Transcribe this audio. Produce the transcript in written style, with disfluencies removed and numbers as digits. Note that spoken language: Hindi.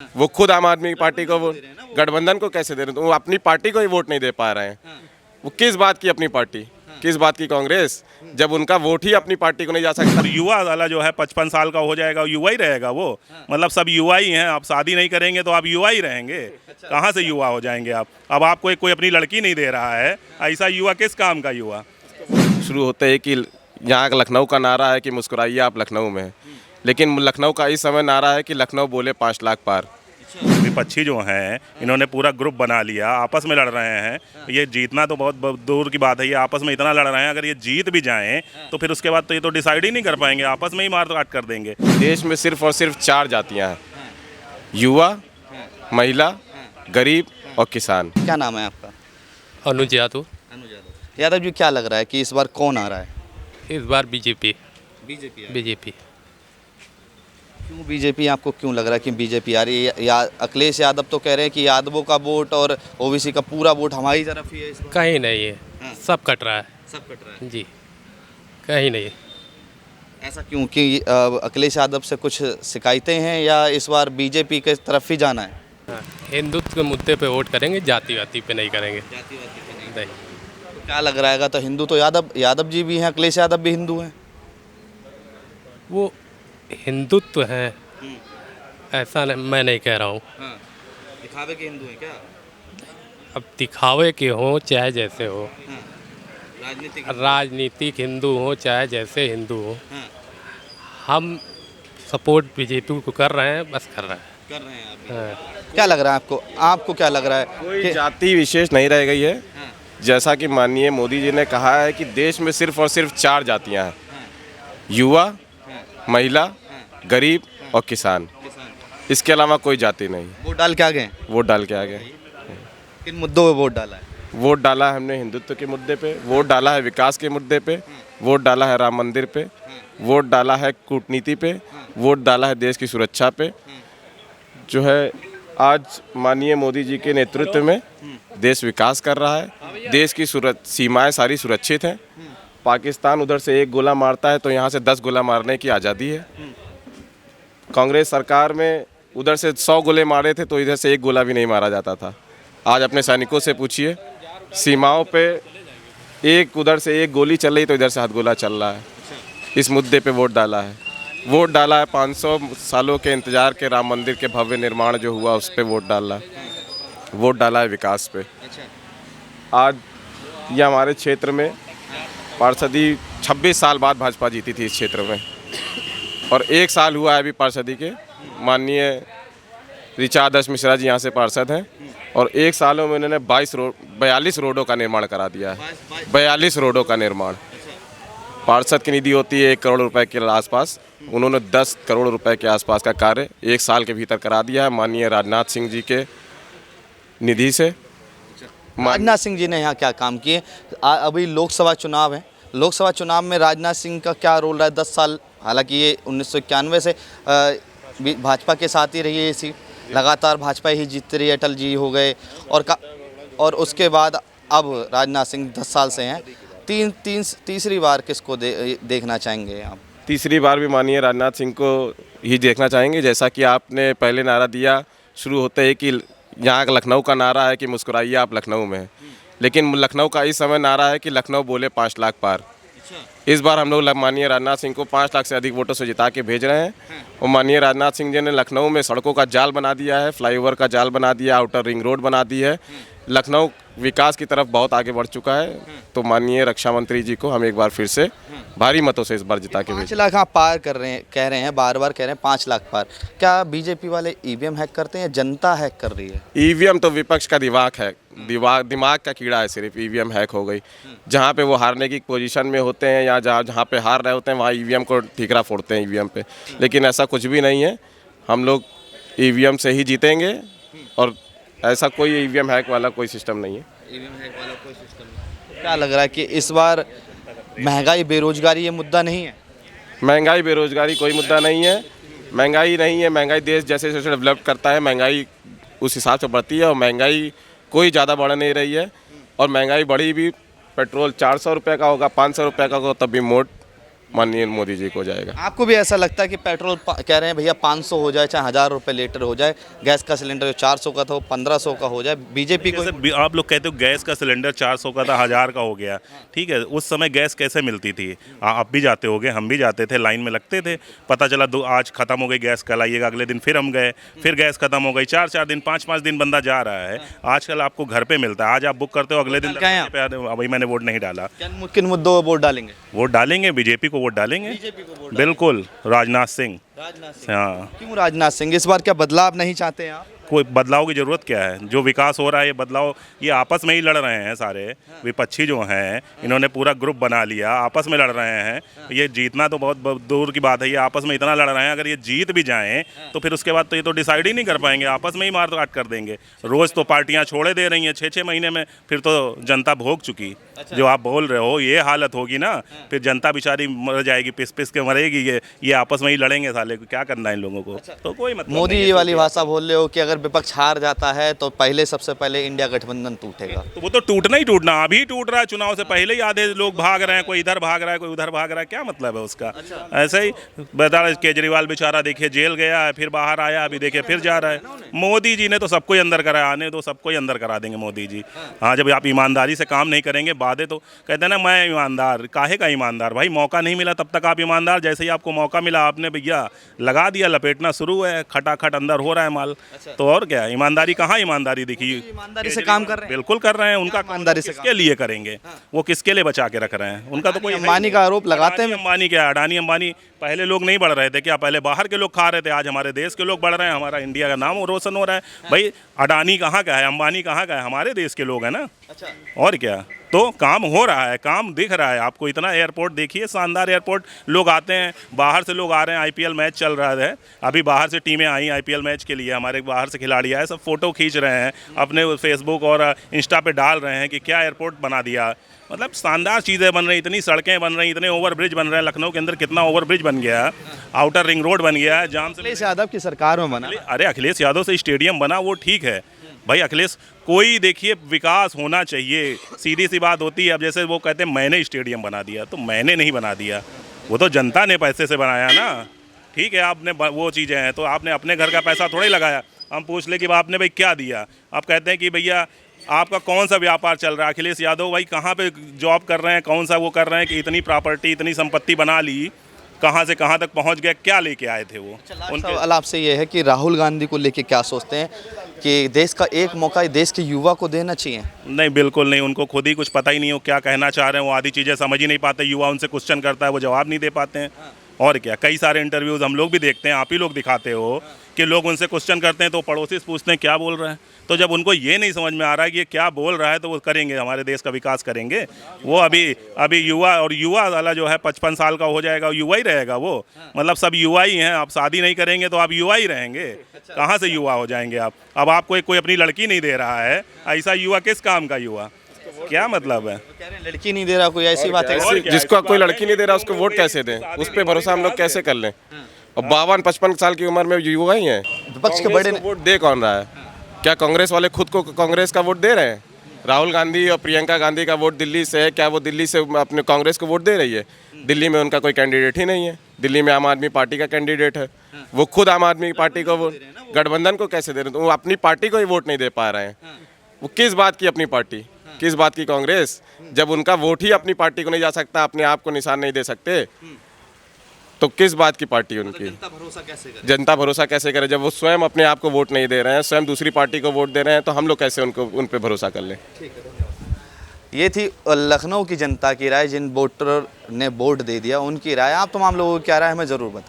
वो खुद आम आदमी पार्टी को वो गठबंधन को कैसे दे रहे हैं? तो वो अपनी पार्टी को ही वोट नहीं दे पा रहे हैं। वो किस बात की अपनी पार्टी, किस बात की कांग्रेस, जब उनका वोट ही अपनी पार्टी को नहीं जा सकता। युवा वाला जो है 55 साल का हो जाएगा, युवा ही रहेगा वो। मतलब सब युवा ही हैं। आप शादी नहीं करेंगे तो आप युवा ही रहेंगे। कहाँ से युवा हो जाएंगे आप? अब आपको कोई अपनी लड़की नहीं दे रहा है, ऐसा युवा किस काम का युवा? शुरू होते ही कि यहाँ लखनऊ का नारा है कि मुस्कुराइए आप लखनऊ में, लेकिन लखनऊ का इस समय नारा है कि लखनऊ बोले 5 लाख पार। विपक्षी जो हैं इन्होंने पूरा ग्रुप बना लिया, आपस में लड़ रहे हैं। ये जीतना तो बहुत दूर की बात है, ये आपस में इतना लड़ रहे हैं। अगर ये जीत भी जाएं तो फिर उसके बाद तो ये तो डिसाइड ही नहीं कर पाएंगे, आपस में ही मार काट कर देंगे। देश में सिर्फ और सिर्फ 4 जातियाँ हैं, युवा, महिला, गरीब और किसान। क्या नाम है आपका? अनुज यादव। यादव जी, क्या लग रहा है कि इस बार कौन आ रहा है? इस बार बीजेपी। बीजेपी क्यों बीजेपी? आपको क्यों लग रहा है कि बीजेपी आ रही है? या अखिलेश यादव तो कह रहे हैं कि यादवों का वोट और ओबीसी का पूरा वोट हमारी तरफ ही है इस बार। कहीं नहीं है, सब कट रहा है। सब कट रहा है जी, कहीं नहीं। ऐसा क्यों कि अखिलेश यादव से कुछ शिकायतें हैं या इस बार बीजेपी के तरफ ही जाना है? हाँ, हिंदुत्व के मुद्दे पे वोट करेंगे, जाति वाति पे नहीं करेंगे। नहीं। तो क्या लग रहा है? तो हिंदू तो यादव जी भी हैं, अखिलेश यादव भी हिंदू हैं। वो हिंदुत्व है, ऐसा नहीं, मैं नहीं कह रहा हूँ। दिखावे के हिंदू हैं क्या? अब दिखावे के हों चाहे जैसे हो, राजनीतिक हिंदू हो चाहे जैसे हिंदू हो, हम सपोर्ट बीजेपी को कर रहे हैं, बस कर रहे हैं। हाँ। क्या लग रहा है आपको? आपको क्या लग रहा है? कोई जाति विशेष नहीं रह गई है। जैसा कि माननीय मोदी जी ने कहा है कि देश में सिर्फ और सिर्फ 4 जातियाँ हैं, युवा, महिला, गरीब और किसान। इसके अलावा कोई जाति नहीं। वोट डाल के आ गए? वोट डाल के आ गए। किन मुद्दों पे वोट डाला है? वोट डाला है हमने हिंदुत्व के मुद्दे पे, वोट डाला है विकास के मुद्दे पे, वोट डाला है राम मंदिर पे, वोट डाला है कूटनीति पे, वोट डाला है देश की सुरक्षा पे। जो है आज माननीय मोदी जी के नेतृत्व में देश विकास कर रहा है, देश की सीमाएं सारी सुरक्षित हैं। पाकिस्तान उधर से एक गोला मारता है तो यहाँ से 10 गोला मारने की आज़ादी है। कांग्रेस सरकार में उधर से 100 गोले मारे थे तो इधर से एक गोला भी नहीं मारा जाता था। आज अपने सैनिकों से पूछिए, सीमाओं पे एक उधर से एक गोली चल रही तो इधर से 7 गोला चल रहा है। इस मुद्दे पे वोट डाला है। वोट डाला है 500 सालों के इंतजार के राम मंदिर के भव्य निर्माण जो हुआ उस पर वोट डाला है। वोट डाला है विकास पे। आज ये हमारे क्षेत्र में पार्षदी 26 साल बाद भाजपा जीती थी इस क्षेत्र में, और 1 साल हुआ है अभी पार्षदी के। माननीय ऋचा आदर्श मिश्रा जी यहाँ से पार्षद हैं और 1 सालों में उन्होंने 42 रोडों का निर्माण करा दिया है। 42 रोडों का निर्माण। पार्षद की निधि होती है 1 करोड़ रुपए के आसपास, उन्होंने 10 करोड़ रुपए के आसपास का कार्य 1 साल के भीतर करा दिया है माननीय राजनाथ सिंह जी के निधि से। राजनाथ सिंह जी ने यहाँ क्या काम किए? अभी लोकसभा चुनाव है, लोकसभा चुनाव में राजनाथ सिंह का क्या रोल रहा है? 10 साल, हालांकि ये 1991 से भाजपा के साथ ही रही है सीट, लगातार भाजपा ही जीतती रही। अटल जी हो गए और उसके बाद अब राजनाथ सिंह 10 साल से हैं। तीसरी बार किसको देखना चाहेंगे आप? तीसरी बार भी माननीय राजनाथ सिंह को ही देखना चाहेंगे। जैसा कि आपने पहले नारा दिया शुरू होते ही कि यहाँ लखनऊ का नारा है कि मुस्कुराइए आप लखनऊ में, लेकिन लखनऊ का इस समय नारा है कि लखनऊ बोले 5 लाख पार। इस बार हम लोग माननीय राजनाथ सिंह को 5 लाख से अधिक वोटों से जिता के भेज रहे हैं। और माननीय राजनाथ सिंह जी ने लखनऊ में सड़कों का जाल बना दिया है, फ्लाईओवर का जाल बना दिया, आउटर रिंग रोड बना दी है। लखनऊ विकास की तरफ बहुत आगे बढ़ चुका है। तो माननीय रक्षा मंत्री जी को हम एक बार फिर से भारी मतों से इस बार जिता के 5 लाख आप पार कर रहे हैं, कह रहे हैं, बार बार कह रहे हैं 5 लाख पार। क्या बीजेपी वाले ईवीएम हैक करते हैं या जनता हैक कर रही है? ईवीएम तो विपक्ष का दिमाग का कीड़ा है। सिर्फ ईवीएम हैक हो गई। जहाँ पे वो हारने की पोजीशन में होते हैं या जहाँ पे हार रहे होते हैं वहाँ ईवीएम को ठीकरा फोड़ते हैं ईवीएम पे, लेकिन ऐसा कुछ भी नहीं है। हम लोग ईवीएम से ही जीतेंगे और ऐसा कोई ईवीएम हैक वाला कोई सिस्टम नहीं है। ईवीएम हैक वाला कोई सिस्टम नहीं। क्या लग रहा है कि इस बार महंगाई बेरोजगारी ये मुद्दा नहीं है? महंगाई बेरोजगारी कोई मुद्दा नहीं है। महंगाई नहीं है। महंगाई देश जैसे जैसे डेवलप करता है महंगाई उस हिसाब से बढ़ती है, और महंगाई कोई ज़्यादा बढ़ नहीं रही है। और महंगाई बढ़ी भी, पेट्रोल 400 रुपये का होगा, 500 रुपये का होगा, तब भी मोट माननीय मोदी जी को जाएगा। आपको भी ऐसा लगता है कि पेट्रोल कह रहे हैं भैया 500 हो जाए, चाहे 1000 रुपये लीटर हो जाए, गैस का सिलेंडर जो 400 का था वो 1500 का हो जाए, बीजेपी को जैसे आप लोग कहते हो गैस का सिलेंडर 400 का था, 1000 का हो गया, ठीक है। उस समय गैस कैसे मिलती थी? आप भी जाते होगे, हम भी जाते थे, लाइन में लगते थे, पता चला आज ख़त्म हो गई गैस, कल आइएगा, अगले दिन फिर हम गए, फिर गैस खत्म हो गई, 4-4 दिन 5-5 दिन बंदा जा रहा है। आजकल आपको घर पे मिलता है, आज आप बुक करते हो, अगले दिन क्या है आप? अभी मैंने वोट नहीं डाला। किन मुद्दों पर वोट डालेंगे? वोट डालेंगे, बीजेपी को वोट डालेंगे, बिल्कुल। राजनाथ सिंह, हाँ। क्यों राजनाथ सिंह? इस बार क्या बदलाव नहीं चाहते हैं आप? कोई बदलाव की ज़रूरत क्या है? जो विकास हो रहा है ये बदलाव, ये आपस में ही लड़ रहे हैं सारे विपक्षी जो हैं, इन्होंने पूरा ग्रुप बना लिया, आपस में लड़ रहे हैं। ये जीतना तो बहुत दूर की बात है, ये आपस में इतना लड़ रहे हैं, अगर ये जीत भी जाएं तो फिर उसके बाद तो ये तो डिसाइड ही नहीं कर पाएंगे, आपस में ही मार काट कर देंगे। रोज़ तो पार्टियां छोड़े दे रही हैं, 6-6 महीने में फिर तो जनता भोग चुकी। जो आप बोल रहे हो ये हालत होगी ना, फिर जनता बेचारी मर जाएगी, पिस पिस के मरेगी। ये आपस में ही लड़ेंगे साले, क्या करना है इन लोगों को? तो कोई मतलब मोदी नहीं है। ये वाली भाषा बोल रहे हो कि अगर विपक्ष हार जाता है तो सबसे पहले इंडिया गठबंधन टूटेगा। तो वो तो टूटना ही टूटना, अभी टूट रहा है, चुनाव से पहले ही आधे लोग भाग रहे हैं, कोई इधर भाग रहा है, कोई उधर भाग रहा है, क्या मतलब है उसका? ऐसे ही बता रहे, केजरीवाल बेचारा देखिए जेल गया है, फिर बाहर आया, अभी देखिए फिर जा रहा है। मोदी जी ने तो सबको ही अंदर कराया, आने तो सबको ही अंदर करा देंगे मोदी जी। हाँ, जब आप ईमानदारी से काम नहीं करेंगे, वादे तो कहते हैं ना, मैं ईमानदार, काहे का ईमानदार भाई? मौका नहीं मिला तब तक आप ईमानदार, जैसे ही आपको मौका मिला आपने भैया लगा दिया, लपेटना शुरू है, खटाखट अंदर हो रहा है माल। तो और क्या, ईमानदारी कहाँ ईमानदारी दिखी? ईमानदारी से काम कर रहे हैं। बिल्कुल कर रहे हैं, उनका ईमानदारी से किसके लिए करेंगे? वो किसके लिए बचा के रख रहे हैं? उनका तो कोई अंबानी का आरोप लगाते हैं। अंबानी क्या, अडानी अंबानी पहले लोग नहीं बढ़ रहे थे क्या? पहले बाहर के लोग खा रहे थे, आज हमारे देश के लोग बढ़ रहे हैं, हमारा इंडिया का नाम रोशन हो रहा है। भाई अडानी कहाँ का है, अंबानी कहाँ का है? हमारे देश के लोग हैं ना। और क्या, तो काम हो रहा है, काम दिख रहा है आपको। इतना एयरपोर्ट देखिए, शानदार एयरपोर्ट, लोग आते हैं, बाहर से लोग आ रहे हैं, आईपीएल मैच चल रहा है, अभी बाहर से टीमें आई आईपीएल मैच के लिए, हमारे बाहर से खिलाड़ी आए, सब फोटो खींच रहे हैं, अपने फेसबुक और इंस्टा पे डाल रहे हैं कि क्या एयरपोर्ट बना दिया। मतलब शानदार चीज़ें बन रही, इतनी सड़कें बन रही, इतने ओवरब्रिज बन रहे हैं। लखनऊ के अंदर कितना ओवरब्रिज बन गया है, आउटर रिंग रोड बन गया है, जाम से। अखिलेश यादव की सरकार में बना। अरे अखिलेश यादव से स्टेडियम बना, वो ठीक है भाई। अखिलेश, कोई देखिए विकास होना चाहिए, सीधी सी बात होती है। अब जैसे वो कहते हैं मैंने स्टेडियम बना दिया, तो मैंने नहीं बना दिया, वो तो जनता ने पैसे से बनाया ना। ठीक है, आपने वो चीज़ें हैं तो आपने अपने घर का पैसा थोड़ा ही लगाया। हम पूछ ले कि आपने भाई क्या दिया, आप कहते हैं कि भैया आपका कौन सा व्यापार चल रहा है? अखिलेश यादव भाई कहाँ पे जॉब कर रहे हैं, कौन सा वो कर रहे हैं कि इतनी प्रॉपर्टी, इतनी संपत्ति बना ली, कहाँ से कहाँ तक पहुँच गए, क्या लेके आए थे वो? उनके सवाल आपसे ये है कि राहुल गांधी को लेके क्या सोचते हैं कि देश का एक मौका देश के युवा को देना चाहिए? नहीं, बिल्कुल नहीं, उनको खुद ही कुछ पता ही नहीं हो क्या कहना चाह रहे हैं। वो आधी चीज़ें समझ ही नहीं पाते, युवा उनसे क्वेश्चन करता है, वो जवाब नहीं दे पाते हैं। और क्या, कई सारे इंटरव्यूज़ हम लोग भी देखते हैं, आप ही लोग दिखाते हो कि लोग उनसे क्वेश्चन करते हैं तो पड़ोसी से पूछते हैं क्या बोल रहे हैं। तो जब उनको ये नहीं समझ में आ रहा है कि ये क्या बोल रहा है, तो वो करेंगे, हमारे देश का विकास करेंगे वो? अभी युवा, और युवा वाला जो है 55 साल का हो जाएगा, युवा ही रहेगा वो। मतलब सब युवा ही हैं। आप शादी नहीं करेंगे तो आप युवा ही रहेंगे, कहाँ से युवा हो जाएंगे आप? अब आपको कोई अपनी लड़की नहीं दे रहा है, ऐसा युवा किस काम का युवा? क्या मतलब है? कह रहे हैं लड़की नहीं दे रहा, कोई ऐसी बात है? जिसको कोई लड़की नहीं दे रहा उसको वोट कैसे दें? उस पर भरोसा हम लोग कैसे कर लें? और 52-55 साल की उम्र में युवा ही हैं। विपक्ष के बड़े वोट दे कौन रहा है? क्या कांग्रेस वाले खुद को कांग्रेस का वोट दे रहे हैं? राहुल गांधी और प्रियंका गांधी का वोट दिल्ली से है, क्या वो दिल्ली से अपने कांग्रेस को वोट दे रही है? दिल्ली में उनका कोई कैंडिडेट ही नहीं है। दिल्ली में आम आदमी पार्टी का कैंडिडेट है, वो खुद आम आदमी पार्टी को वोट, गठबंधन को कैसे दे रहे हैं? तो वो अपनी पार्टी को ही वोट नहीं दे पा रहे हैं। वो किस बात की अपनी पार्टी, किस बात की कांग्रेस? जब उनका वोट ही अपनी पार्टी को नहीं जा सकता, अपने आप को निशान नहीं दे सकते, तो किस बात की पार्टी उनकी? जनता भरोसा कैसे करे? जनता भरोसा कैसे करे जब वो स्वयं अपने आप को वोट नहीं दे रहे हैं, स्वयं दूसरी पार्टी को वोट दे रहे हैं? तो हम लोग कैसे उन पे भरोसा कर लें? ये थी लखनऊ की जनता की राय, जिन वोटर ने वोट दे दिया उनकी राय। आप तमाम लोगों की क्या राय हमें ज़रूर बताएं।